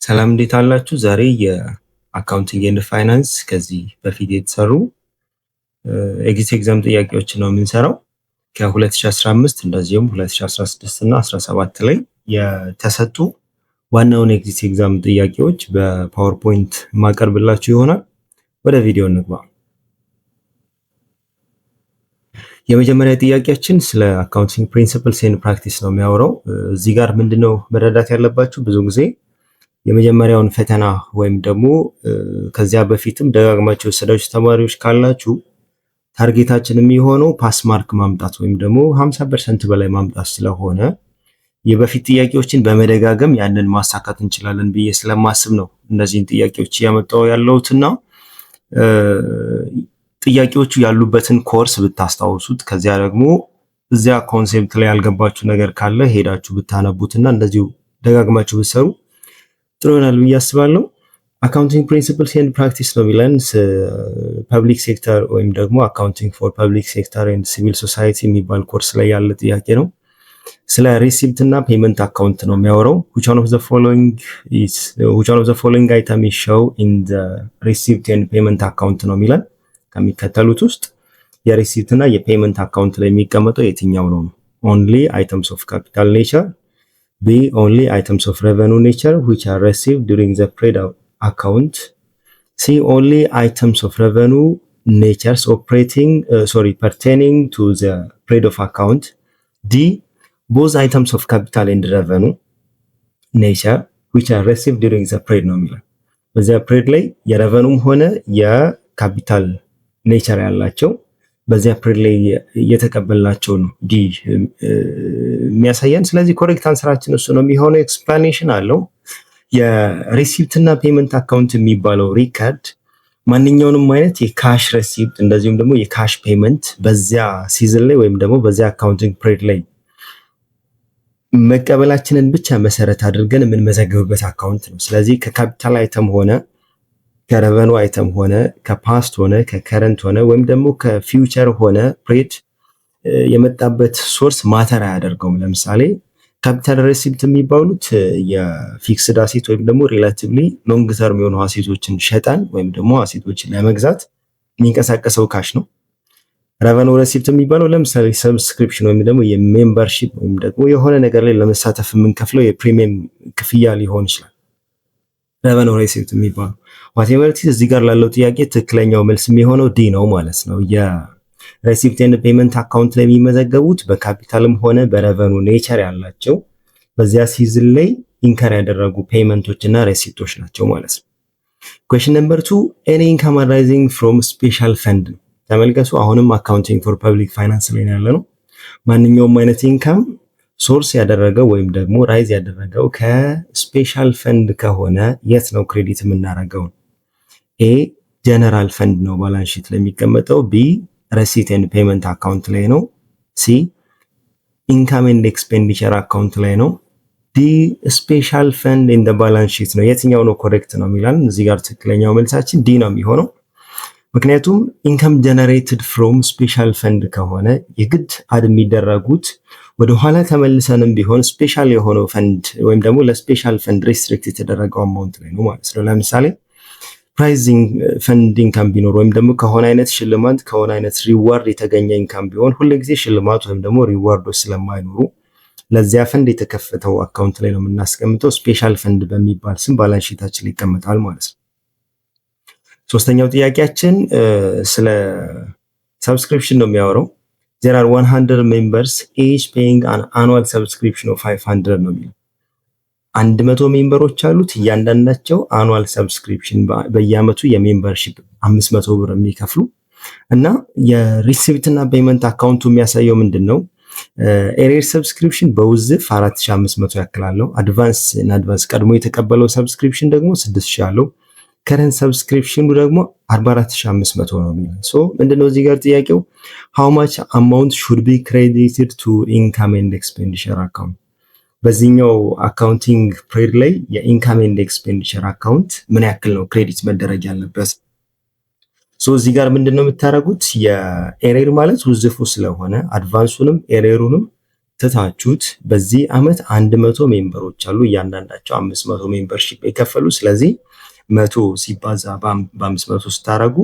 ሰላም እንዴት አላችሁ? ዛሬ የአካውንቲንግ ኤንድ ፋይናንስ ከዚህ በፊት የተሰሩ ኤግዚት ኤግዛም ጥያቄዎችን ነው የምንሰራው። ከ2015 እንደዚሁም 2016 እና 17 ላይ የተሰጡ ዋናውን ኤግዚት ኤግዛም ጥያቄዎች በፓወርፖይንት ማቀርብላችሁ ይሆናል። ወደ ቪዲዮ እንግባ። የመጀመሪያ ጥያቄያችን ስለ አካውንቲንግ ፕሪንሲፕልስ ኤንድ ፕራክቲስ ነው የሚያወራው። እዚህ ጋር ምንድነው መረዳት ያለባችሁ? ብዙ ጊዜ የመጀመሪያውን ፈተና ወይም ደግሞ ከዚያ በፊትም ደጋግማችሁ የወሰዳችሁ ተማሪዎች ካላችሁ ታርጌታችን የሚሆነው ፓስ ማርክ ማምጣት ወይም ደግሞ 50% በላይ ማምጣት ስለሆነ የበፊት ጥያቄዎችን በመደጋገም ያንን ማሳካት እንችላለን ብዬ ስለማስብ ነው እነዚህን ጥያቄዎች እያመጣው ያለሁትና ጥያቄዎቹ ያሉበትን ኮርስ ብታስታውሱት፣ ከዚያ ደግሞ እዚያ ኮንሴፕት ላይ ያልገባችሁ ነገር ካለ ሄዳችሁ ብታነቡትና እንደዚሁ ደጋግማችሁ ብትሰሩ ጥሩ ይሆናል ብዬ አስባለሁ። አካውንቲንግ ፕሪንሲፕልስ ኤንድ ፕራክቲስ ነው የሚለን ፐብሊክ ሴክተር ወይም ደግሞ አካውንቲንግ ፎር ፐብሊክ ሴክተር ኤንድ ሲቪል ሶሳይቲ የሚባል ኮርስ ላይ ያለ ጥያቄ ነው። ስለ ሪሲፕት እና ፔመንት አካውንት ነው የሚያወራው። which one of the following item is shown in the receipt and payment account ነው የሚለን። ከሚከተሉት ውስጥ የሪሲፕት እና የፔመንት አካውንት ላይ የሚቀመጠው የትኛው ነው? only items of capital nature, B. Only items of revenue nature which are received during the paid account. C. Only items of revenue natures pertaining to the paid of account. D. Both items of capital and revenue nature which are received during the paid ነው የሚለው። በዚያ ፔድ ላይ የሬቨኑም ሆነ የካፒታል ኔቸር ያላቸው በዚያ ፔድ ላይ የተቀበልናቸው ነው ዲ የሚያሳየን። ስለዚህ ኮሬክት አንሰራችን እሱ ነው የሚሆነው። ኤክስፕላኔሽን አለው። የሪሲፕት እና ፔመንት አካውንት የሚባለው ሪካርድ ማንኛውንም አይነት የካሽ ሪሲፕት እንደዚሁም ደግሞ የካሽ ፔመንት በዚያ ሲዝን ላይ ወይም ደግሞ በዚያ አካውንቲንግ ፔሪድ ላይ መቀበላችንን ብቻ መሰረት አድርገን የምንመዘግብበት አካውንት ነው። ስለዚህ ከካፒታል አይተም ሆነ ከሬቨኑ አይተም ሆነ ከፓስት ሆነ ከከረንት ሆነ ወይም ደግሞ ከፊውቸር ሆነ ፕሬድ የመጣበት ሶርስ ማተር አያደርገውም። ለምሳሌ ካፒታል ሪሲፕት የሚባሉት የፊክስድ አሴት ወይም ደግሞ ሪላቲቭሊ ሎንግ ተርም የሆኑ አሴቶችን ሸጠን ወይም ደግሞ አሴቶችን ለመግዛት የሚንቀሳቀሰው ካሽ ነው። ሬቨኑ ሪሲፕት የሚባለው ለምሳሌ ሰብስክሪፕሽን ወይም ደግሞ የሜምበርሺፕ ወይም ደግሞ የሆነ ነገር ላይ ለመሳተፍ የምንከፍለው የፕሪሚየም ክፍያ ሊሆን ይችላል። ሬቨኑ ሪሲፕት የሚባለው ዋቴቨር እዚህ ጋር ላለው ጥያቄ ትክክለኛው መልስ የሚሆነው ዲ ነው ማለት ነው። የሪሲፕት ኤንድ ፔመንት አካውንት ላይ የሚመዘገቡት በካፒታልም ሆነ በሬቨኑ ኔቸር ያላቸው በዚያ ሲዝን ላይ ኢንከር ያደረጉ ፔመንቶች እና ሪሲፕቶች ናቸው ማለት ነው። ኩዌስችን ነምበር 2 ኤኒ ኢንካም አራይዚንግ ፍሮም ስፔሻል ፈንድ። ተመልከቱ፣ አሁንም አካውንቲንግ ፎር ፐብሊክ ፋይናንስ ላይ ያለ ነው። ማንኛውም አይነት ኢንካም ሶርስ ያደረገው ወይም ደግሞ ራይዝ ያደረገው ከስፔሻል ፈንድ ከሆነ የት ነው ክሬዲት የምናደርገው? ኤ ጀነራል ፈንድ ነው ባላንስ ሺት ላይ የሚቀመጠው። ቢ ሪሲት ኤንድ ፔመንት አካውንት ላይ ነው። ሲ ኢንካም ኤንድ ኤክስፔንዲቸር አካውንት ላይ ነው። ዲ ስፔሻል ፈንድ ኢን ዘ ባላንስ ሺት ነው። የትኛው ነው ኮሬክት ነው የሚላል። እዚህ ጋር ትክክለኛው መልሳችን ዲ ነው የሚሆነው። ምክንያቱም ኢንካም ጀነሬትድ ፍሮም ስፔሻል ፈንድ ከሆነ የግድ አድ የሚደረጉት ወደ ኋላ ተመልሰንም ቢሆን ስፔሻል የሆነው ፈንድ ወይም ደግሞ ለስፔሻል ፈንድ ሪስትሪክት የተደረገው አማውንት ላይ ነው ማለት ነው። ለምሳሌ ፕራይዚንግ ፈንድ ኢንካም ቢኖር ወይም ደግሞ ከሆነ አይነት ሽልማት ከሆነ አይነት ሪዋርድ የተገኘ ኢንካም ቢሆን ሁልጊዜ ሽልማት ወይም ደግሞ ሪዋርዶች ስለማይኖሩ ለዚያ ፈንድ የተከፈተው አካውንት ላይ ነው የምናስቀምጠው። ስፔሻል ፈንድ በሚባል ስም ባላንስ ሺታችን ላይ ይቀመጣል ማለት ነው። ሶስተኛው ጥያቄያችን ስለ ሰብስክሪፕሽን ነው የሚያወራው። there are 100 members each paying an annual subscription of 500 ነው የሚለው። 100 ሜምበሮች አሉት። እያንዳንዳቸው አኑዋል ሰብስክሪፕሽን በየአመቱ የሜምበርሺፕ 500 ብር የሚከፍሉ እና የሪሲፕት እና ፔመንት አካውንቱ የሚያሳየው ምንድነው? ኤሪየር ሰብስክሪፕሽን በውዝፍ 4500 ያክላለው። አድቫንስ ቀድሞ የተቀበለው ሰብስክሪፕሽን ደግሞ 6000 አለው። ከረንት ሰብስክሪፕሽኑ ደግሞ 44500 ነው የሚለው። ሶ ምንድነው እዚህ ጋር ጥያቄው how much amount should be credited to income and expenditure account? በዚህኛው አካውንቲንግ ፔሪድ ላይ የኢንካም ኤንድ ኤክስፔንዲቸር አካውንት ምን ያክል ነው ክሬዲት መደረግ ያለበት? ሶ እዚህ ጋር ምንድነው የምታደርጉት? የኤሬር ማለት ውዝፉ ስለሆነ አድቫንሱንም ኤሬሩንም ትታችሁት በዚህ ዓመት 100 ሜምበሮች አሉ እያንዳንዳቸው 500 ሜምበርሺፕ የከፈሉ። ስለዚህ 100 ሲባዛ በ500 ስታረጉ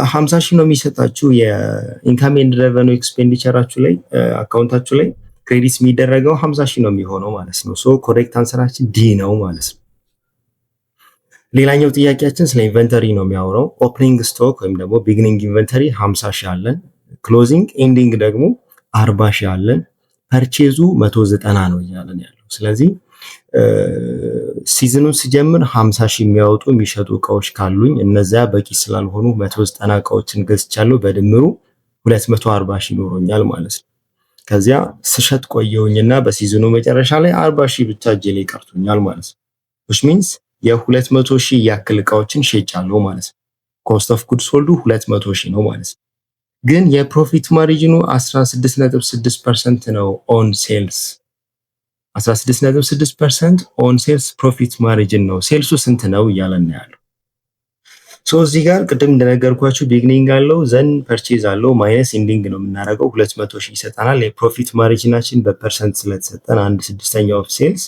50 ሺህ ነው የሚሰጣችሁ። የኢንካም ኤንድ ሬቨኒው ኤክስፔንዲቸራችሁ ላይ አካውንታችሁ ላይ ክሬዲት የሚደረገው 50 ሺህ ነው የሚሆነው ማለት ነው። ሶ ኮሬክት አንሰራችን ዲ ነው ማለት ነው። ሌላኛው ጥያቄያችን ስለ ኢንቨንተሪ ነው የሚያወራው። ኦፕኒንግ ስቶክ ወይም ደግሞ ቢግኒንግ ኢንቨንተሪ 50 ሺህ አለን። ክሎዚንግ ኤንዲንግ ደግሞ 40 ሺህ አለን። ፐርቼዙ 190 ነው እያለን ያለው። ስለዚህ ሲዝኑን ሲጀምር 50 ሺህ የሚያወጡ የሚሸጡ እቃዎች ካሉኝ እነዚያ በቂ ስላልሆኑ 190 እቃዎችን ገዝቻለሁ። በድምሩ 240 ሺህ ኖሮኛል ማለት ነው። ከዚያ ስሸጥ ቆየውኝና በሲዝኑ መጨረሻ ላይ 40 ሺህ ብቻ እጄ ላይ ቀርቶኛል ማለት ነው። which means የ200 ሺህ ያክል እቃዎችን ሸጫለሁ ማለት ነው። ኮስት ኦፍ ጉድስ ሶልዱ 200 ሺህ ነው ማለት ነው። ግን የፕሮፊት ማርጂኑ 16.6% ነው ኦን ሴልስ 16.6% ኦን ሴልስ ፕሮፊት ማርጂን ነው። ሴልሱ ስንት ነው እያለን ያለው። ሶ እዚህ ጋር ቅድም እንደነገርኳችሁ ቢግኒንግ አለው ዘን ፐርቼዝ አለው ማይነስ ኢንዲንግ ነው የምናደርገው 200 ሺህ ይሰጠናል። የፕሮፊት ማርጂናችን በፐርሰንት ስለተሰጠን 1/6 ኦፍ ሴልስ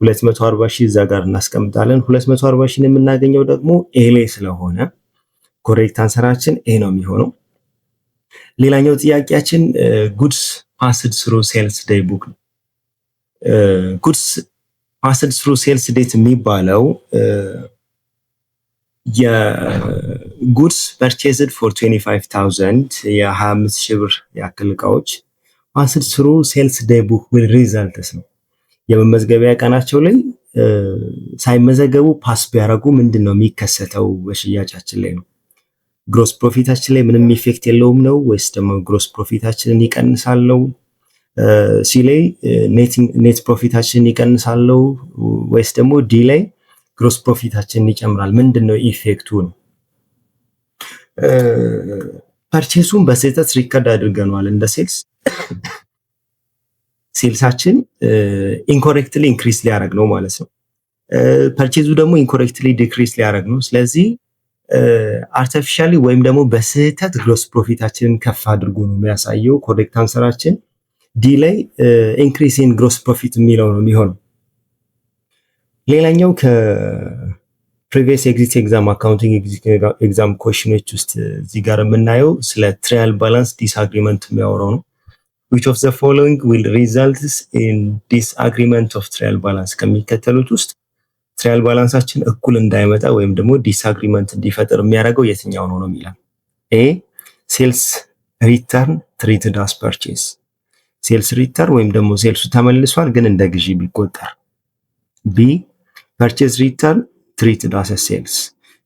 240 ሺህ እዛ ጋር እናስቀምጣለን። 240 ሺህን የምናገኘው ደግሞ ኤ ላይ ስለሆነ ኮሬክት አንሰራችን ኤ ነው የሚሆነው። ሌላኛው ጥያቄያችን ጉድስ ፓስድ ስሩ ሴልስ ዴይ ቡክ ነው። ጉድስ ፓስድ ስሩ ሴልስ ዴት የሚባለው የጉድስ ፐርቼዝድ ፎር 25000 የ25 ሺህ ብር ያክል እቃዎች ፓስድ ስሩ ሴልስ ዴይ ቡክ ዊል ሪዛልትስ ነው። የመመዝገቢያ ቀናቸው ላይ ሳይመዘገቡ ፓስ ቢያደርጉ ምንድን ነው የሚከሰተው በሽያጫችን ላይ ነው? ግሮስ ፕሮፊታችን ላይ ምንም ኢፌክት የለውም ነው ወይስ ደግሞ ግሮስ ፕሮፊታችንን ይቀንሳለው? ሲ ላይ ኔት ፕሮፊታችንን ይቀንሳለው ወይስ ደግሞ ዲ ላይ ግሮስ ፕሮፊታችንን ይጨምራል? ምንድነው ኢፌክቱ ነው? ፐርቼሱን በስህተት ሪከርድ አድርገናል እንደ ሴልሳችን ኢንኮሬክትሊ ኢንክሪስ ሊያደርግ ነው ማለት ነው። ፐርቼዙ ደግሞ ኢንኮሬክትሊ ዲክሪስ ሊያደርግ ነው። ስለዚህ አርቲፊሻሊ ወይም ደግሞ በስህተት ግሮስ ፕሮፊታችንን ከፍ አድርጎ ነው የሚያሳየው። ኮሬክት አንሰራችን ዲ ላይ ኢንክሪስ ኢን ግሮስ ፕሮፊት የሚለው ነው የሚሆነው። ሌላኛው ከፕሪቪየስ ኤግዚት ኤግዛም አካውንቲንግ ኤግዛም ኮሽኖች ውስጥ እዚህ ጋር የምናየው ስለ ትራያል ባላንስ ዲስአግሪመንት የሚያወራው ነው። which of the following will result in disagreement of trial balance ከሚከተሉት ውስጥ ትራያል ባላንሳችን እኩል እንዳይመጣ ወይም ደግሞ ዲስአግሪመንት እንዲፈጠር የሚያደርገው የትኛው ነው ነው የሚለው። ኤ ሴልስ ሪተርን ትሪትድ አስ ፐርቼዝ፣ ሴልስ ሪተርን ወይም ደግሞ ሴልሱ ተመልሷል ግን እንደ ግዢ ቢቆጠር። ቢ ፐርቼዝ ሪተርን ትሪትድ አስ ሴልስ፣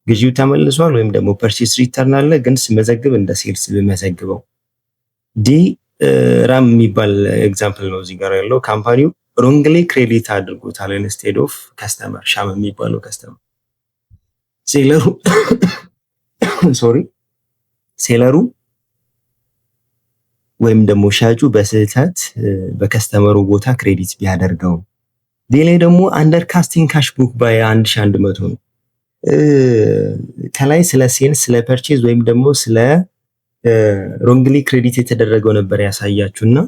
ግዢው ተመልሷል ወይም ደግሞ ፐርቼዝ ሪተርን አለ ግን ስመዘግብ እንደ ሴልስ ብመዘግበው። ዲ ራም የሚባል ኤግዛምፕል ነው እዚህ ጋር ያለው። ካምፓኒው ሮንግሊ ክሬዲት አድርጎታል ኢንስቴድ ኦፍ ከስተመር ሻም የሚባለው ከስተመር ሴለሩ ወይም ደግሞ ሻጩ በስህተት በከስተመሩ ቦታ ክሬዲት ቢያደርገው። ሌላ ደግሞ አንደር ካስቲንግ ካሽ ቡክ ባይ 1100 ነው። ከላይ ስለ ሴልስ ስለ ፐርቼዝ ወይም ደግሞ ስለ ሮንግሊ ክሬዲት የተደረገው ነበር ያሳያችሁና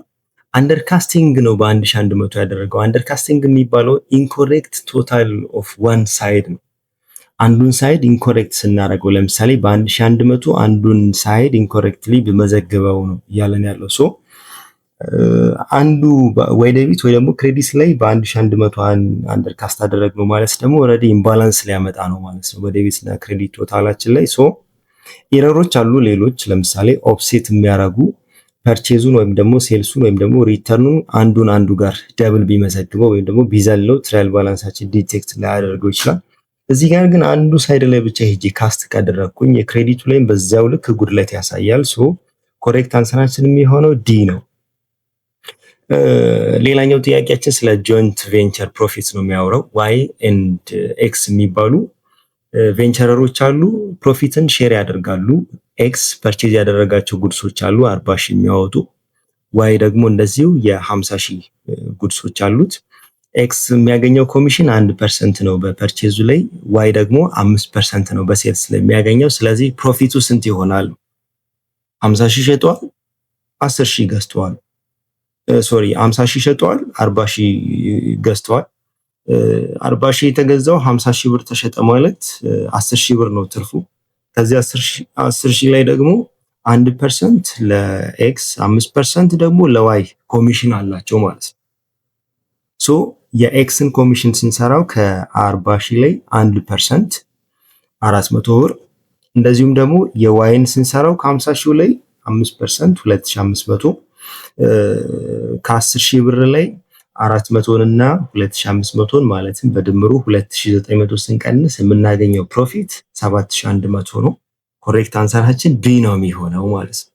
አንደርካስቲንግ ነው በ1100 ያደረገው። አንደርካስቲንግ የሚባለው ኢንኮሬክት ቶታል ኦፍ ዋን ሳይድ ነው። አንዱን ሳይድ ኢንኮሬክት ስናደርገው ለምሳሌ በ1100 አንዱን ሳይድ ኢንኮሬክትሊ በመዘግበው ነው እያለን ያለው። ሶ አንዱ ወይ ዴቢት ወይ ደግሞ ክሬዲት ላይ በ1100 አንደርካስት አደረግነው ማለት ደግሞ ኦልሬዲ ኢምባላንስ ሊያመጣ ነው ማለት ነው በዴቢት እና ክሬዲት ቶታላችን ላይ። ሶ ኤረሮች አሉ ሌሎች ለምሳሌ ኦፍሴት የሚያደርጉ ፐርቼዙን ወይም ደግሞ ሴልሱን ወይም ደግሞ ሪተርኑን አንዱን አንዱ ጋር ደብል ቢመዘግበው ወይም ደግሞ ቢዘለው ትራያል ባላንሳችን ዲቴክት ላያደርገው ይችላል። እዚህ ጋር ግን አንዱ ሳይድ ላይ ብቻ ሄጄ ካስት ካደረግኩኝ የክሬዲቱ ላይም በዛው ልክ ጉድለት ያሳያል። ሶ ኮሬክት አንሰራችን የሚሆነው ዲ ነው። ሌላኛው ጥያቄያችን ስለ ጆይንት ቬንቸር ፕሮፊትስ ነው የሚያወራው። ዋይ ኤንድ ኤክስ የሚባሉ ቬንቸረሮች አሉ። ፕሮፊትን ሼር ያደርጋሉ። ኤክስ ፐርቼዝ ያደረጋቸው ጉድሶች አሉ 40 ሺህ የሚያወጡ። ዋይ ደግሞ እንደዚሁ የ50 ሺህ ጉድሶች አሉት። ኤክስ የሚያገኘው ኮሚሽን 1% ነው በፐርቼዙ ላይ፣ ዋይ ደግሞ 5% ነው በሴልስ ላይ የሚያገኘው። ስለዚህ ፕሮፊቱ ስንት ይሆናል? 50 ሺህ ሸጧል፣ 10 ሺህ ገዝተዋል። ሶሪ 50 ሺህ ሸጠዋል፣ 40 ሺህ ገዝተዋል። 40 ሺህ የተገዛው 50 ሺህ ብር ተሸጠ ማለት 10 ሺህ ብር ነው ትርፉ። ከዚህ 10 ሺህ ላይ ደግሞ 1% ለኤክስ 5% ደግሞ ለዋይ ኮሚሽን አላቸው ማለት ነው። ሶ የኤክስን ኮሚሽን ስንሰራው ከ40 ሺህ ላይ 1% 400 ብር፣ እንደዚሁም ደግሞ የዋይን ስንሰራው ከ50 ሺህ ላይ 5% 2500፣ ከ10 ሺህ ብር ላይ 400 እና 2500 ማለትም በድምሩ 2900 ስንቀንስ የምናገኘው ፕሮፊት 7100 ነው። ኮሬክት አንሰራችን ቢ ነው የሚሆነው ማለት ነው።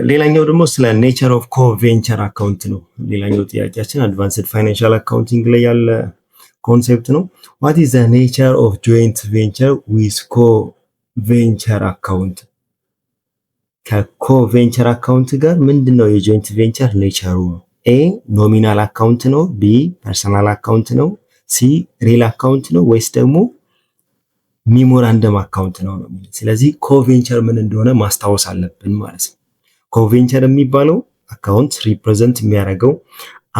ሌላኛው ደግሞ ስለ ኔቸር ኦፍ ኮቬንቸር አካውንት ነው። ሌላኛው ጥያቄያችን አድቫንስድ ፋይናንሻል አካውንቲንግ ላይ ያለ ኮንሴፕት ነው። ዋት ኢዝ ዘ ኔቸር ኦፍ ጆይንት ቬንቸር ዊዝ ኮቬንቸር አካውንት? ከኮቬንቸር አካውንት ጋር ምንድነው የጆይንት ቬንቸር ኔቸሩ? ኤ ኖሚናል አካውንት ነው፣ ቢ ፐርሰናል አካውንት ነው፣ ሲ ሪል አካውንት ነው፣ ወይስ ደግሞ ሚሞራንደም አካውንት ነው ነው። ስለዚህ ኮቬንቸር ምን እንደሆነ ማስታወስ አለብን ማለት ነው። ኮቬንቸር የሚባለው አካውንት ሪፕሬዘንት የሚያደርገው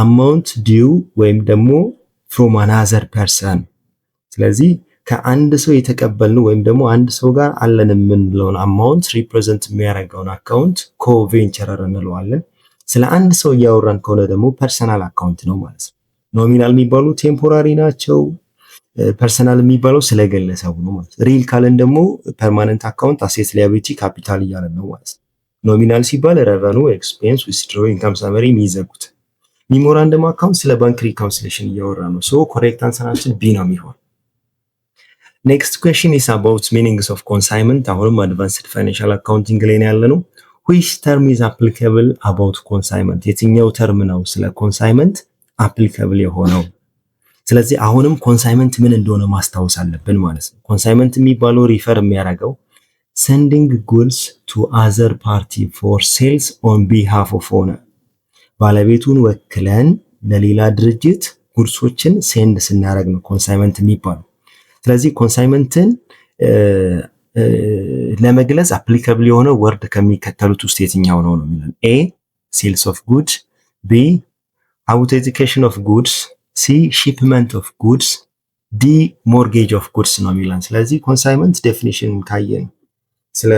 አማውንት ዲው ወይም ደግሞ ፍሮም አናዘር ፐርሰን። ስለዚህ ከአንድ ሰው የተቀበልነው ወይም ደግሞ አንድ ሰው ጋር አለን የምንለውን አማውንት ሪፕሬዘንት የሚያደርገውን አካውንት ኮቬንቸረር እንለዋለን። ስለ አንድ ሰው እያወራን ከሆነ ደግሞ ፐርሰናል አካውንት ነው ማለት ነው። ኖሚናል የሚባሉ ቴምፖራሪ ናቸው። ፐርሰናል የሚባለው ስለግለሰቡ ነው ማለት ነው። ሪል ካለን ደግሞ ፐርማነንት አካውንት፣ አሴት፣ ሊያቢሊቲ፣ ካፒታል እያለን ነው ማለት ነው። ኖሚናል ሲባል ረቨኑ፣ ኤክስፔንስ፣ ዊዝድሮ፣ ኢንካም ሳመሪ የሚዘጉት። ሚሞራንደም አካውንት ስለ ባንክ ሪኮንሲሌሽን እያወራ ነው። ሶ ኮሬክት አንሰራችን ቢ ነው የሚሆን። ኔክስት ኩዌስችን ኢዝ አባውት ሚኒንግስ ኦፍ ኮንሳይመንት። አሁንም አድቫንስድ ፋይናንሻል አካውንቲንግ ላይ ነው ያለ ነው። ዊች ተርም ኢዝ አፕሊካብል አባውት ኮንሳይመንት? የትኛው ተርም ነው ስለ ኮንሳይመንት አፕሊካብል የሆነው? ስለዚህ አሁንም ኮንሳይመንት ምን እንደሆነ ማስታወስ አለብን ማለት ነው። ኮንሳይመንት የሚባለው ሪፈር የሚያደርገው ሰንዲንግ ጉድስ ቱ አዘር ፓርቲ ፎር ሴልስ ኦን ቢሃፍ ኦፍ ኦነር፣ ባለቤቱን ወክለን ለሌላ ድርጅት ጉድሶችን ሴንድ ስናደርግ ነው ኮንሳይመንት የሚባለው። ስለዚህ ኮንሳይመንትን ለመግለጽ አፕሊካብል የሆነ ወርድ ከሚከተሉት ውስጥ የትኛው ነው ነው የሚለን? ኤ ሴልስ ኦፍ ጉድ፣ ቢ አውቴንቲኬሽን ኦፍ ጉድስ፣ ሲ ሺፕመንት ኦፍ ጉድስ፣ ዲ ሞርጌጅ ኦፍ ጉድስ ነው የሚለን። ስለዚህ ኮንሳይመንት ዴፊኒሽን ካየን ስለ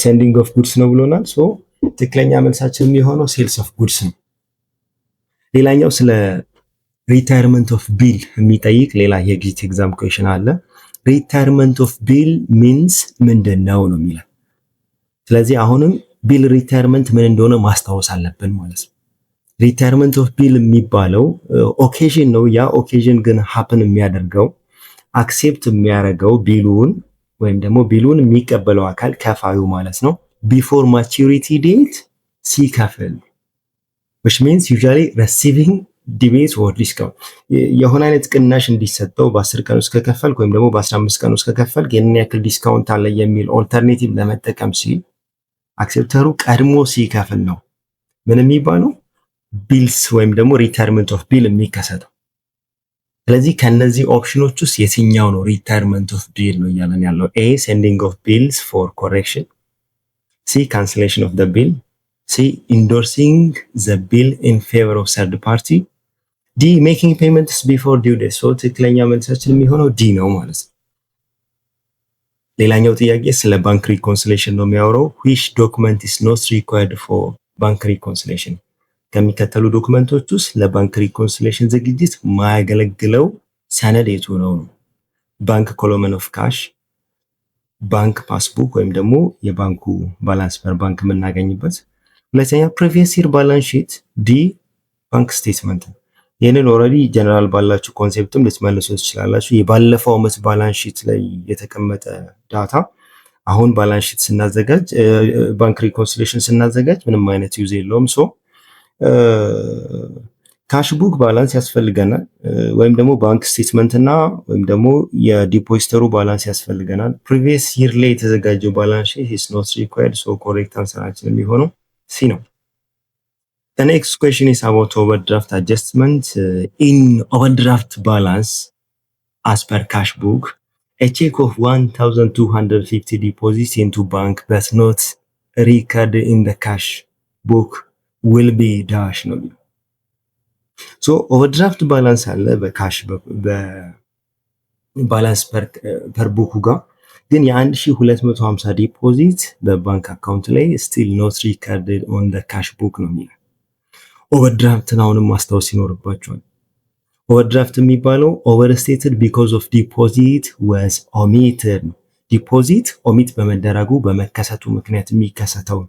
ሴንዲንግ ኦፍ ጉድስ ነው ብሎናል። ሶ ትክክለኛ መልሳችን የሚሆነው ሴልስ ኦፍ ጉድስ ነው። ሌላኛው ስለ ሪታይርመንት ኦፍ ቢል የሚጠይቅ ሌላ የኤግዚት ኤግዛም ኩዌሽን አለ። ሪታይርመንት ኦፍ ቢል ሚንስ ምንድን ነው ነው የሚለን። ስለዚህ አሁንም ቢል ሪታይርመንት ምን እንደሆነ ማስታወስ አለብን ማለት ነው። ሪታይርመንት ኦፍ ቢል የሚባለው ኦኬዥን ነው። ያ ኦኬዥን ግን ሀፕን የሚያደርገው አክሴፕት የሚያደርገው ቢሉን ወይም ደግሞ ቢሉን የሚቀበለው አካል ከፋዩ ማለት ነው ቢፎር ማቹሪቲ ዴት ሲከፍል which means usually receiving ዲቤት ኦር ዲስካውንት የሆነ አይነት ቅናሽ እንዲሰጠው በ10 ቀን ውስጥ ከከፈልክ ወይም ደግሞ በ15 ቀን ውስጥ ከከፈልክ የምን ያክል ዲስካውንት አለ የሚል ኦልተርኔቲቭ ለመጠቀም ሲል አክሴፕተሩ ቀድሞ ሲከፍል ነው ምን የሚባለው ቢልስ ወይም ደግሞ ሪታይርመንት ኦፍ ቢል የሚከሰተው። ስለዚህ ከነዚህ ኦፕሽኖች ውስጥ የትኛው ነው ሪታይርመንት ኦፍ ቢል ነው እያለን ያለው? ኤ ሴንዲንግ ኦፍ ቢልስ ፎር ኮሬክሽን፣ ሲ ካንስሌሽን ኦፍ ዘ ቢል፣ ሲ ኢንዶርሲንግ ዘ ቢል ኢን ፌቨር ኦፍ ሰርድ ፓርቲ፣ ዲ ሜኪንግ ፔመንትስ ቢፎር ዲው ዴት። ሶ ትክክለኛ መልሳችን የሚሆነው ዲ ነው ማለት ነው። ሌላኛው ጥያቄ ስለ ባንክ ሪኮንሲሌሽን ነው የሚያወራው። which document is not required for bank reconciliation? ከሚከተሉ ዶክመንቶች ውስጥ ለባንክ ሪኮንሲሌሽን ዝግጅት ማያገለግለው ሰነድ የቱ ነው? ባንክ ኮሎመን ኦፍ ካሽ፣ ባንክ ፓስቡክ ወይም ደግሞ የባንኩ ባላንስ ፐር ባንክ የምናገኝበት። ሁለተኛ ፕሪቪየስ ይር ባላንስ ሺት፣ ዲ ባንክ ስቴትመንት። ይህንን ኦልሬዲ ጀነራል ባላችሁ ኮንሴፕትም ልትመልሱ ትችላላችሁ። የባለፈው ዓመት ባላንስ ሺት ላይ የተቀመጠ ዳታ አሁን ባላንስ ሺት ስናዘጋጅ ባንክ ሪኮንሲሌሽን ስናዘጋጅ ምንም አይነት ዩዝ የለውም። ሶ ካሽ ቡክ ባላንስ ያስፈልገናል ወይም ደግሞ ባንክ ስቴትመንት እና ወይም ደግሞ የዲፖዚተሩ ባላንስ ያስፈልገናል። ፕሪቪየስ ይር ላይ የተዘጋጀው ባላንስ ሺት is not required, so correct አንሰራችን የሚሆነው ሲ ነው። The next question is about overdraft adjustment. In overdraft balance, as per cash book, a check of 1,250 deposits into bank but not recorded in the cash book will be dash ነው የሚለው። ሶ ኦቨርድራፍት ባላንስ አለ በካሽ በባላንስ ፐር ቡኩ ጋር ግን የ1250 ዲፖዚት በባንክ አካውንት ላይ still not recorded on the cash book ነው የሚለው። ኦቨርድራፍትን አሁንም ማስታወስ ይኖርባቸዋል። ኦቨርድራፍት የሚባለው overstated because of deposit was omitted ነው። ዲፖዚት ኦሚት በመደረጉ በመከሰቱ ምክንያት የሚከሰተው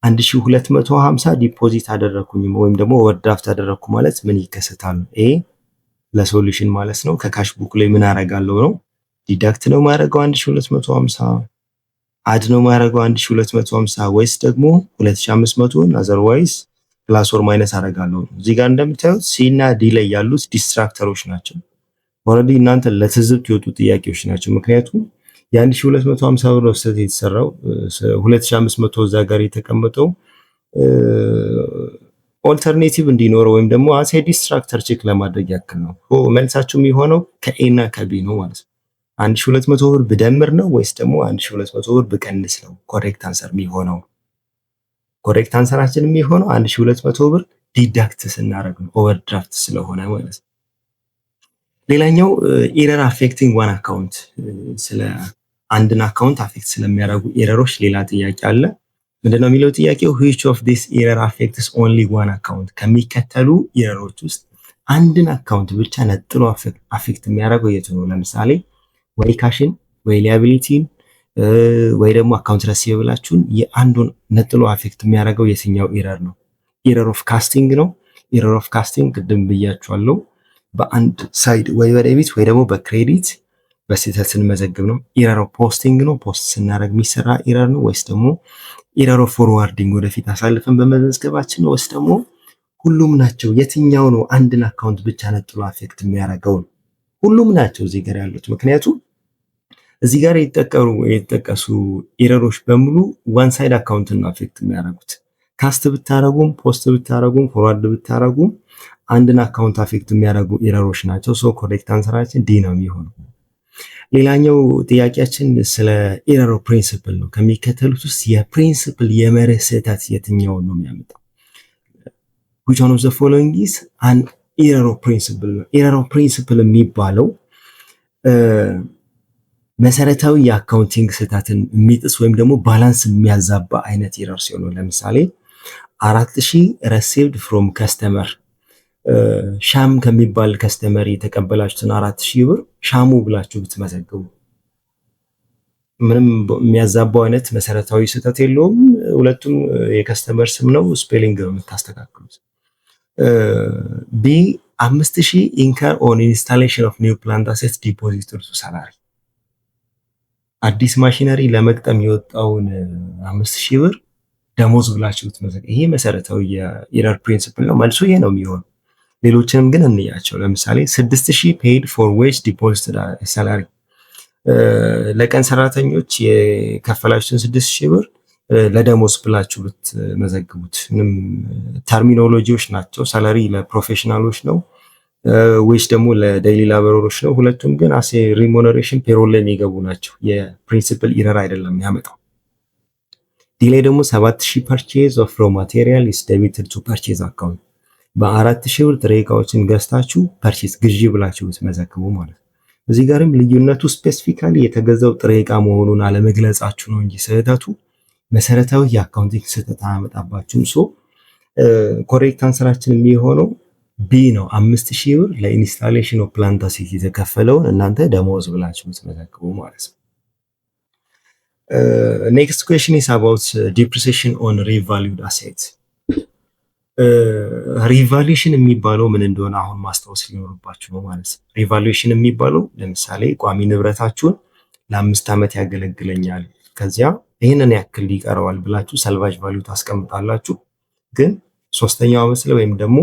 1250 ዲፖዚት አደረኩኝ ወይም ደግሞ ኦቨርድራፍት አደረኩ ማለት ምን ይከሰታል? ኤ ለሶሉሽን ማለት ነው። ከካሽ ቡክ ላይ ምን አደርጋለሁ ነው? ዲዳክት ነው ማድረገው 1250 አድ ነው ማድረገው 1250 ወይስ ደግሞ 2500 አዘርዋይስ ፕላስ ኦር ማይነስ አደርጋለሁ። እዚህ ጋር እንደምታዩት ሲ እና ዲ ላይ ያሉት ዲስትራክተሮች ናቸው። ኦልሬዲ እናንተ ለትዝብት የወጡ ጥያቄዎች ናቸው። ምክንያቱም የ1250 ብር ስህተት የተሰራው 2500 እዛ ጋር የተቀመጠው ኦልተርኔቲቭ እንዲኖረው ወይም ደግሞ አሴ ዲስትራክተር ቼክ ለማድረግ ያክል ነው። መልሳችሁ የሚሆነው ከኤ እና ከቢ ነው ማለት ነው። 1200 ብር ብደምር ነው ወይስ ደግሞ 1200 ብር ብቀንስ ነው ኮሬክት አንሰር የሚሆነው? ኮሬክት አንሰራችን የሚሆነው 1200 ብር ዲዳክት ስናደርግ ነው ኦቨርድራፍት ስለሆነ ማለት ነው። ሌላኛው ኤረር አፌክቲንግ ዋን አካውንት፣ ስለ አንድን አካውንት አፌክት ስለሚያደርጉ ኤረሮች ሌላ ጥያቄ አለ። ምንድነው የሚለው ጥያቄው? which of this error affects only one account? ከሚከተሉ ኤረሮች ውስጥ አንድን አካውንት ብቻ ነጥሎ አፌክት የሚያደርገው የቱ ነው? ለምሳሌ ወይ ካሽን ወይ ሊያቢሊቲን ወይ ደግሞ አካውንት ረሲቨብላችሁን የአንዱን ነጥሎ አፌክት የሚያደርገው የትኛው ኤረር ነው? ኤረር ኦፍ ካስቲንግ ነው። ኤረር ኦፍ ካስቲንግ ቅድም ብያችኋለሁ፣ በአንድ ሳይድ ወይ በዴቢት ወይ ደግሞ በክሬዲት በስህተት ስንመዘግብ ነው። ኤረር ኦፍ ፖስቲንግ ነው፣ ፖስት ስናደርግ የሚሰራ ኤረር ነው። ወይስ ደግሞ ኤረር ኦፍ ፎርዋርዲንግ ወደፊት አሳልፈን በመመዝገባችን ነው። ወይስ ደግሞ ሁሉም ናቸው? የትኛው ነው አንድን አካውንት ብቻ ነጥሎ አፌክት የሚያደርገው? ሁሉም ናቸው እዚህ ጋር ያሉት። ምክንያቱም እዚህ ጋር የተጠቀሱ ኤረሮች በሙሉ ዋን ሳይድ አካውንትን ነው አፌክት የሚያደርጉት። ካስት ብታረጉም ፖስት ብታረጉም ፎርዋርድ ብታረጉም አንድን አካውንት አፌክት የሚያደርጉ ኤረሮች ናቸው። ሶ ኮሬክት አንሰራችን ዲ ነው የሚሆነው። ሌላኛው ጥያቄያችን ስለ ኤረር ኦፍ ፕሪንሲፕል ነው። ከሚከተሉት ውስጥ የፕሪንሲፕል የመርህ ስህተት የትኛውን ነው የሚያመጣው? which one of the following is an error of principle ነው። ኤረር ኦፍ ፕሪንሲፕል የሚባለው መሰረታዊ የአካውንቲንግ ስህተትን የሚጥስ ወይም ደግሞ ባላንስ የሚያዛባ አይነት ኤረር ሲሆን፣ ለምሳሌ 4000 received from customer ሻም ከሚባል ከስተመር የተቀበላችሁትን 4000 ብር ሻሙ ብላችሁ ብትመዘግቡ ምንም የሚያዛባው አይነት መሰረታዊ ስህተት የለውም። ሁለቱም የከስተመር ስም ነው፣ ስፔሊንግ ነው የምታስተካክሉት። ቢ 5000 incur on installation of new plant assets deposited to salary አዲስ ማሽነሪ ለመግጠም የወጣውን 5000 ብር ደሞዝ ብላችሁ ብትመዘግቡ ይሄ መሰረታዊ የኤረር ፕሪንሲፕል ነው። መልሱ ይሄ ነው የሚሆነው። ሌሎችንም ግን እንያቸው። ለምሳሌ 6000 paid for wage deposited salary ለቀን ሰራተኞች የከፈላችሁትን 6000 ብር ለደሞዝ ብላችሁ ብትመዘግቡት ምንም ተርሚኖሎጂዎች ናቸው። ሳላሪ ለፕሮፌሽናሎች ነው፣ ዌጅ ደግሞ ለዴይሊ ላበሮች ነው። ሁለቱም ግን አሴ ሪሙነሬሽን ፔሮል ላይ የሚገቡ ናቸው። የፕሪንሲፕል ኢረር አይደለም የሚያመጣው። ዲሌይ ደግሞ 7000 purchase of raw material is debited to purchase account በ4000 ብር ጥሬ ዕቃዎችን ገዝታችሁ ፐርቼዝ ግዢ ብላችሁ ብትመዘግቡ ማለት ነው። እዚህ ጋርም ልዩነቱ ስፔሲፊካሊ የተገዛው ጥሬ ዕቃ መሆኑን አለመግለጻችሁ ነው እንጂ ስህተቱ መሰረታዊ የአካውንቲንግ ስህተት አያመጣባችሁም። ሶ ኮሬክት አንሰራችን የሚሆነው ቢ ነው። 5000 ብር ለኢንስታሌሽን ኦፍ ፕላንት አሴት የተከፈለውን እናንተ ደሞዝ ብላችሁ ብትመዘግቡ ማለት ነው። ኔክስት ኩዌስችን ኢዝ አባውት ዲፕሪሲዬሽን ኦን ሪቫሉድ አሴት። ሪቫሉዌሽን የሚባለው ምን እንደሆነ አሁን ማስታወስ ሊኖርባችሁ ነው ማለት ነው። ሪቫሉዌሽን የሚባለው ለምሳሌ ቋሚ ንብረታችሁን ለ5 ዓመት ያገለግለኛል ከዚያ ይህንን ያክል ይቀረዋል ብላችሁ ሰልቫጅ ቫልዩ ታስቀምጣላችሁ። ግን ሶስተኛው ዓመት ላይ ወይም ደግሞ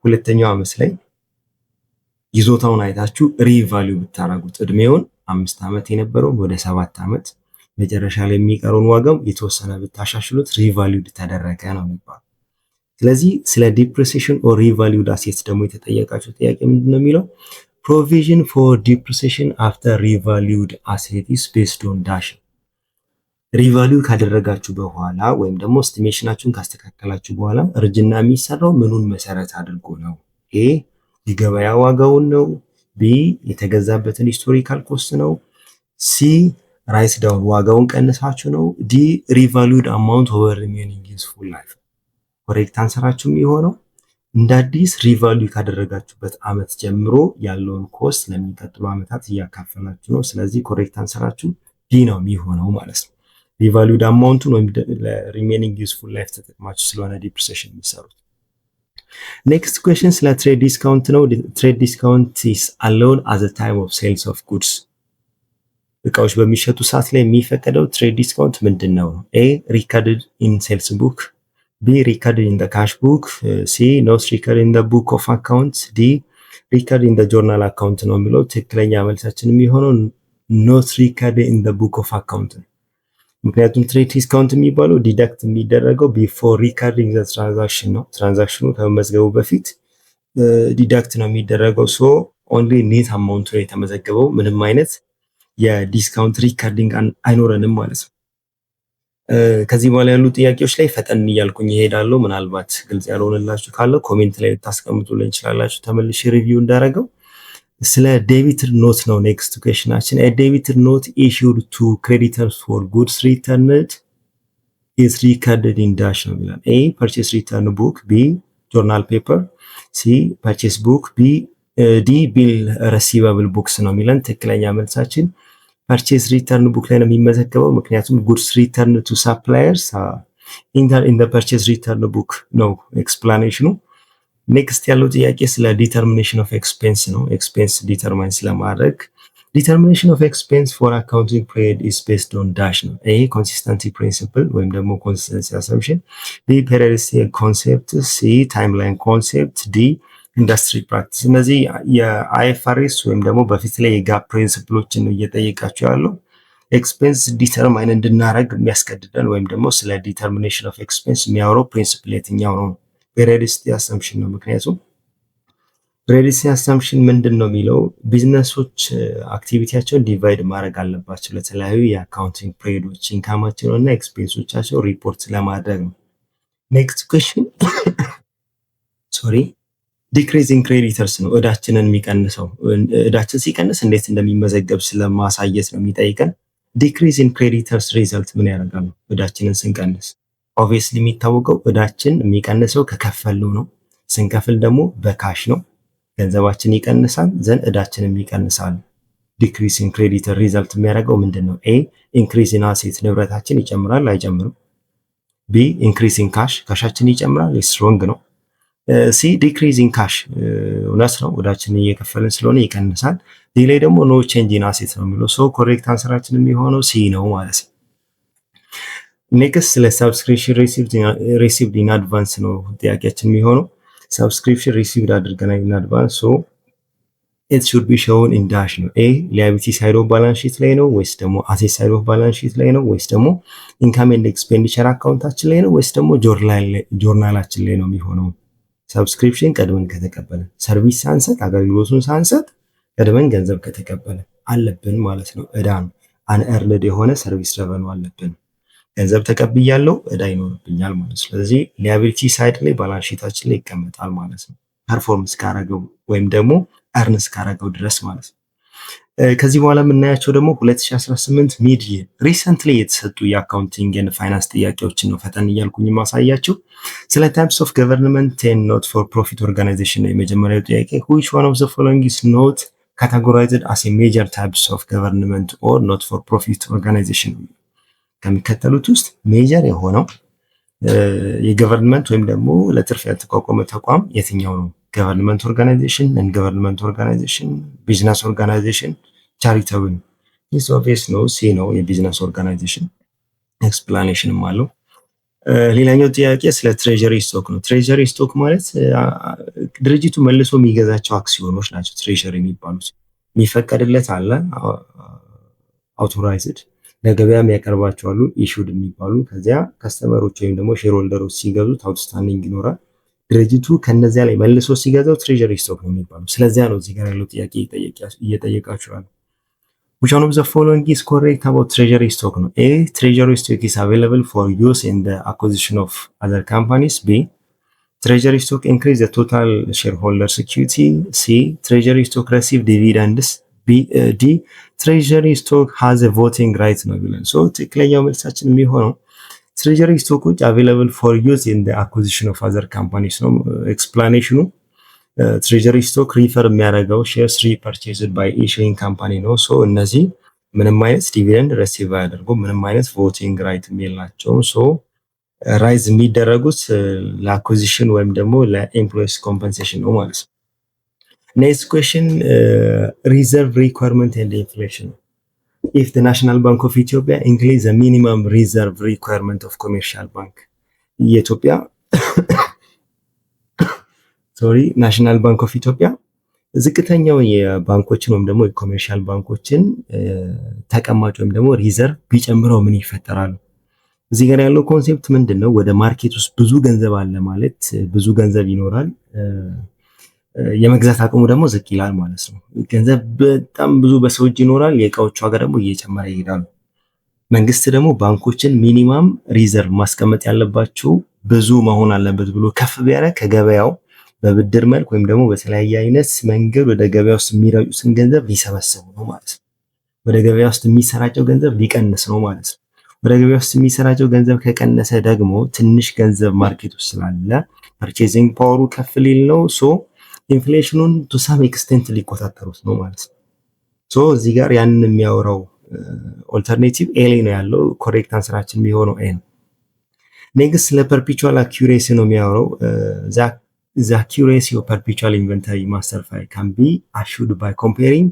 ሁለተኛው ዓመት ላይ ይዞታውን አይታችሁ ሪቫልዩ ብታረጉት እድሜውን 5 ዓመት የነበረው ወደ 7 ዓመት መጨረሻ ላይ የሚቀረውን ዋጋው የተወሰነ ብታሻሽሉት ሪቫልዩድ ተደረገ ነው የሚባለው። ስለዚህ ስለ ዲፕሪሲዬሽን ኦር ሪቫልዩድ አሴትስ ደግሞ የተጠየቃችሁ ጥያቄ ምንድነው የሚለው? ፕሮቪዥን ፎር ዲፕሪሲዬሽን አፍተር ሪቫልዩድ አሴት ኢዝ ቤዝድ ኦን ዳሽ። ሪቫሉ ካደረጋችሁ በኋላ ወይም ደግሞ ኤስቲሜሽናችሁን ካስተካከላችሁ በኋላ እርጅና የሚሰራው ምኑን መሰረት አድርጎ ነው? ኤ የገበያ ዋጋውን ነው። ቢ የተገዛበትን ሂስቶሪካል ኮስት ነው። ሲ ራይት ዳውን ዋጋውን ቀንሳችሁ ነው። ዲ ሪቫሉድ አማውንት ኦቨር ሪሜኒንግ ዩዝፉል ላይፍ። ኮሬክት አንሰራችሁ የሚሆነው እንደ አዲስ ሪቫሉ ካደረጋችሁበት አመት ጀምሮ ያለውን ኮስት ለሚቀጥሉ አመታት እያካፈላችሁ ነው። ስለዚህ ኮሬክት አንሰራችሁ ዲ ነው የሚሆነው ማለት ነው። ሪቫሉድ አማውንቱን ወይም ለሪሜኒንግ ዩዝፉል ላይፍ ተጠቅማችሁ ስለሆነ ዲፕሪሲዬሽን የሚሰሩት። ኔክስት ኩዌሽን ስለ ትሬድ ዲስካውንት ነው። ትሬድ ዲስካውንት ኢዝ አሎውድ አት ዘ ታይም ኦፍ ሴልስ ኦፍ ጉድስ። እቃዎች በሚሸጡ ሰዓት ላይ የሚፈቀደው ትሬድ ዲስካውንት ምንድን ነው? ኤ ሪከርድድ ኢን ሴልስ ቡክ፣ ቢ ሪከርድድ ኢን ካሽ ቡክ፣ ሲ ኖት ሪከርድድ ኢን ቡክ ኦፍ አካውንት፣ ዲ ሪከርድድ ኢን ጆርናል አካውንት ነው የሚለው። ትክክለኛ መልሳችን የሚሆነው ኖት ሪከርድድ ኢን ቡክ ኦፍ አካውንት ነው። ምክንያቱም ትሬድ ዲስካውንት የሚባለው ዲዳክት የሚደረገው ቢፎር ሪካርዲንግ ዘ ትራንዛክሽን ነው። ትራንዛክሽኑ ከመመዝገቡ በፊት ዲዳክት ነው የሚደረገው። ሶ ኦንሊ ኔት አማውንቱ ነው የተመዘገበው። ምንም አይነት የዲስካውንት ሪካርዲንግ አይኖረንም ማለት ነው። ከዚህ በኋላ ያሉ ጥያቄዎች ላይ ፈጠን እያልኩኝ ይሄዳለሁ። ምናልባት ግልጽ ያልሆነላችሁ ካለ ኮሜንት ላይ ልታስቀምጡልኝ እንችላላችሁ፣ ተመልሼ ሪቪው እንዳደረገው። ስለ ዴቢትድ ኖት ነው ኔክስት ኩዌሽናችን። ዴቢትድ ኖት ኢሹድ ቱ ክሬዲተርስ ፎር ጉድስ ሪተርንድ ኢዝ ሪከርድድ ኢን ዳሽ ነው የሚላል። ኤ ፐርቼስ ሪተርን ቡክ፣ ቢ ጆርናል ፔፐር፣ ሲ ፐርቼስ ቡክ፣ ዲ ቢል ረሲቨብል ቡክስ ነው የሚለን። ትክክለኛ መልሳችን ፐርቼስ ሪተርን ቡክ ላይ ነው የሚመዘገበው። ምክንያቱም ጉድስ ሪተርን ቱ ሳፕላየርስ ኢን ፐርቼስ ሪተርን ቡክ ነው ኤክስፕላኔሽኑ። ኔክስት ያለው ጥያቄ ስለ ዲተርሚኔሽን ኦፍ ኤክስፔንስ ነው። ኤክስፔንስ ዲተርማይን ስለማድረግ ዲተርሚኔሽን ኦፍ ኤክስፔንስ ፎር አካውንቲንግ ፒሪየድ ኢዝ ቤስድ ኦን ዳሽ ነው። ኤ ኮንሲስተንሲ ፕሪንሲፕል ወይም ደግሞ ኮንሲስተንሲ አሰምፕሽን፣ ቢ ፔሪዮዲሲቲ ኮንሴፕት፣ ሲ ታይምላይን ኮንሴፕት፣ ዲ ኢንዱስትሪ ፕራክቲስ። እነዚህ የአይኤፍአርኤስ ወይም ደግሞ በፊት ላይ የጋፕ ፕሪንሲፕሎችን ነው እየጠየቃቸው ያለው። ኤክስፔንስ ዲተርማይን እንድናደረግ የሚያስገድደን ወይም ደግሞ ስለ ዲተርሚኔሽን ኦፍ ኤክስፔንስ የሚያወራው ፕሪንሲፕል የትኛው ነው? ፔሪዮዲሲቲ አሰምፕሽን ነው። ምክንያቱም ፔሪዮዲሲቲ አሰምፕሽን ምንድን ነው የሚለው ቢዝነሶች አክቲቪቲያቸውን ዲቫይድ ማድረግ አለባቸው ለተለያዩ የአካውንቲንግ ፒሪዮዶች ኢንካማቸውን እና ኤክስፔንሶቻቸው ሪፖርት ለማድረግ ነው። ኔክስት ኩዌሽን ሶሪ ዲክሪዚንግ ክሬዲተርስ ነው። እዳችንን የሚቀንሰው እዳችን ሲቀንስ እንዴት እንደሚመዘገብ ስለማሳየት ነው የሚጠይቀን። ዲክሪዚንግ ክሬዲተርስ ሪዘልት ምን ያደርጋል? እዳችንን ስንቀንስ ኦብቪየስሊ የሚታወቀው እዳችን የሚቀንሰው ከከፈልነው ነው። ስንከፍል ደግሞ በካሽ ነው። ገንዘባችን ይቀንሳል ዘንድ እዳችንም ይቀንሳል። ዲክሪዚንግ ክሬዲተር ሪዘልት የሚያደርገው ምንድን ነው? ኤ ኢንክሪዝ ኢን አሴት ንብረታችን ይጨምራል አይጨምርም? ቢ ኢንክሪዝ ኢን ካሽ ካሻችን ይጨምራል ስትሮንግ ነው። ሲ ዲክሪዚንግ ካሽ እውነት ነው፣ እዳችንን እየከፈልን ስለሆነ ይቀንሳል። ዲ ላይ ደግሞ ኖ ቼንጅ ኢን አሴት ነው የሚለው። ሶ ኮሬክት አንሰራችን የሚሆነው ሲ ነው ማለት ነው። ኔክስት ስለ ሰብስክሪፕሽን ሪሲቭድ ኢን አድቫንስ ነው ጥያቄያችን የሚሆነው። ሰብስክሪፕሽን ሪሲቭድ አድርገናል ኢን አድቫንስ፣ ሶ ኢት ሹድ ቢ ሾውን ኢን ዳሽ ነው። ኤ ሊያቢሊቲ ሳይድ ኦፍ ባላንስ ሺት ላይ ነው ወይስ ደግሞ አሴት ሳይድ ኦፍ ባላንስ ሺት ላይ ነው ወይስ ደግሞ ኢንካም ኤንድ ኤክስፔንዲቸር አካውንታችን ላይ ነው ወይስ ደግሞ ጆርናላችን ላይ ነው የሚሆነው? ሰብስክሪፕሽን ቀድመን ከተቀበለ ሰርቪስ ሳንሰጥ አገልግሎቱን ሳንሰጥ ቀድመን ገንዘብ ከተቀበለ አለብን ማለት ነው። እዳ ነው። አንኤርንድ የሆነ ሰርቪስ ረቨኑ አለብን። ገንዘብ ተቀብያለሁ እዳ ይኖርብኛል ማለት ነው። ስለዚህ ሊያቢሊቲ ሳይድ ላይ ባላንስ ሺታችን ላይ ይቀመጣል ማለት ነው። ፐርፎርምንስ ካረገው ወይም ደግሞ እርንስ ካረገው ድረስ ማለት ነው። ከዚህ በኋላ የምናያቸው ደግሞ 2018 ሚድ ይር ሪሰንትሊ የተሰጡ የአካውንቲንግ ኤንድ ፋይናንስ ጥያቄዎችን ነው ፈጠን እያልኩኝ ማሳያቸው። ስለ ታይፕስ ኦፍ ገቨርንመንት ኤንድ ኖት ፎር ፕሮፊት ኦርጋናይዜሽን ነው የመጀመሪያው ጥያቄ። which one of the following is not categorized as a major types of government or not for profit organization? ከሚከተሉት ውስጥ ሜጀር የሆነው የገቨርንመንት ወይም ደግሞ ለትርፍ ያልተቋቋመ ተቋም የትኛው ነው? ገቨርንመንት ኦርጋናይዜሽን፣ ነን ገቨርንመንት ኦርጋናይዜሽን፣ ቢዝነስ ኦርጋናይዜሽን፣ ቻሪታብል። ዲስ ኦብቪየስ ነው፣ ሲ ነው የቢዝነስ ኦርጋናይዜሽን። ኤክስፕላኔሽንም አለው። ሌላኛው ጥያቄ ስለ ትሬጀሪ ስቶክ ነው። ትሬጀሪ ስቶክ ማለት ድርጅቱ መልሶ የሚገዛቸው አክሲዮኖች ናቸው። ትሬጀሪ የሚባሉት የሚፈቀድለት አለ አውቶራይዝድ፣ ለገበያ የሚያቀርባቸው አሉ ኢሹድ የሚባሉ። ከዚያ ከስተመሮች ወይም ደግሞ ሼርሆልደሮች ሲገዙት አውትስታንዲንግ ይኖራል። ድርጅቱ ከነዚያ ላይ መልሶ ሲገዛው ትሬጀሪ ስቶክ ነው የሚባለው። ስለዚያ ነው እዚህ ጋር ያለው ጥያቄ እየጠየቃችሁ ያለው። which one of the following is correct about treasury stock? No? A, treasury stock is available for use in the acquisition of other companies. B, treasury stock increase the total shareholder security. C, treasury stock receive dividends. D, treasury stock has a voting right ነው ብለን ሶ ትክክለኛው መልሳችን የሚሆነው ትሬጀሪ ስቶኮች አቬይላብል ፎር ዩዝ ኢን ዘ አኩዚሽን ኦፍ አዘር ካምፓኒስ ነው። ኤክስፕላኔሽኑ ትሬጀሪ ስቶክ ሪፈር የሚያደርገው ሼርስ ሪፐርቼዝድ ባይ ኢሹዊንግ ካምፓኒ ነው። ሶ እነዚህ ምንም አይነት ዲቪደንድ ሬሲቭ አያደርጉም፣ ምንም አይነት ቮቲንግ ራይት የላቸውም። ሶ ራይዝ የሚደረጉት ለአኩዚሽን ወይም ደግሞ ለኤምፕሎይስ ኮምፐንሴሽን ነው ማለት ነው። Next question, reserve requirement and inflation. If the National Bank of Ethiopia increase the minimum reserve requirement of commercial bank, Ethiopia, National Bank of Ethiopia, ዝቅተኛው የባንኮችን ወይም ደግሞ የኮሜርሻል ባንኮችን ተቀማጭ ወይም ደግሞ ሪዘርቭ ቢጨምረው ምን ይፈጠራል? እዚህ ጋር ያለው ኮንሴፕት ምንድነው? ወደ ማርኬት ውስጥ ብዙ ገንዘብ አለ ማለት ብዙ ገንዘብ ይኖራል፣ የመግዛት አቅሙ ደግሞ ዝቅ ይላል ማለት ነው። ገንዘብ በጣም ብዙ በሰው እጅ ይኖራል፣ የእቃዎቹ ዋጋ ደግሞ እየጨመረ ይሄዳል። መንግስት ደግሞ ባንኮችን ሚኒማም ሪዘርቭ ማስቀመጥ ያለባቸው ብዙ መሆን አለበት ብሎ ከፍ ቢያደርግ ከገበያው በብድር መልክ ወይም ደግሞ በተለያየ አይነት መንገድ ወደ ገበያ ውስጥ የሚረጩትን ገንዘብ ሊሰበስቡ ነው ማለት ነው። ወደ ገበያ ውስጥ የሚሰራጨው ገንዘብ ሊቀንስ ነው ማለት ነው። ወደ ገበያ ውስጥ የሚሰራጨው ገንዘብ ከቀነሰ ደግሞ ትንሽ ገንዘብ ማርኬት ውስጥ ስላለ ፐርቼዚንግ ፓወሩ ከፍ ሊል ነው። ሶ ኢንፍሌሽኑን ቱ ሳም ኤክስቴንት ሊቆጣጠሩት ነው ማለት ነው። ሶ እዚህ ጋር ያንን የሚያወራው ኦልተርኔቲቭ ኤ ላይ ነው ያለው። ኮሬክት አንሰራችን የሚሆነው ኤ ነው። ኔክስት ለፐርፔቹዋል አኪዩሬሲ ነው የሚያወራው። the accuracy of perpetual inventory master file can be assured by comparing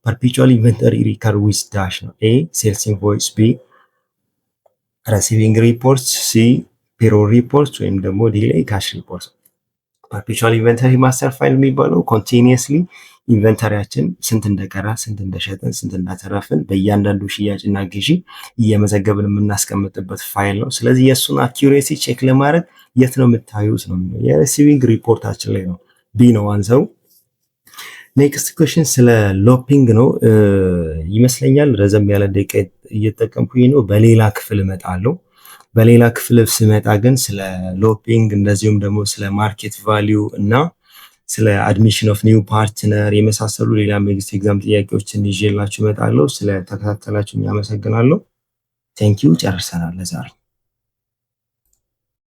perpetual inventory record with dash ነው። A, sales invoice, B, receiving reports, C, payroll reports ወይም ደግሞ D ላይ cash reports። perpetual inventory master file የሚባለው continuously ኢንቨንተሪያችን ስንት እንደቀራ፣ ስንት እንደሸጥን፣ ስንት እንዳተረፍን በእያንዳንዱ ሽያጭና ግዢ እየመዘገብን የምናስቀምጥበት ፋይል ነው። ስለዚህ የእሱን አኪዩሬሲ ቼክ ለማድረግ የት ነው የምታዩት ነው የሚለው የሪሲቪንግ ሪፖርታችን ላይ ነው። ቢ ነው አንሰሩ። ኔክስት ኩዌስችን ስለ ሎፒንግ ነው ይመስለኛል። ረዘም ያለ ደቂቃ እየተጠቀምኩኝ ነው። በሌላ ክፍል እመጣለሁ። በሌላ ክፍል ስመጣ ግን ስለ ሎፒንግ እንደዚሁም ደግሞ ስለ ማርኬት ቫሊዩ እና ስለ አድሚሽን ኦፍ ኒው ፓርትነር የመሳሰሉ ሌላ መንግስት ኤግዛም ጥያቄዎችን ይዤላችሁ እመጣለሁ። ስለ ተከታተላችሁ አመሰግናለሁ። ቴንኪው። ጨርሰናል ለዛሬ።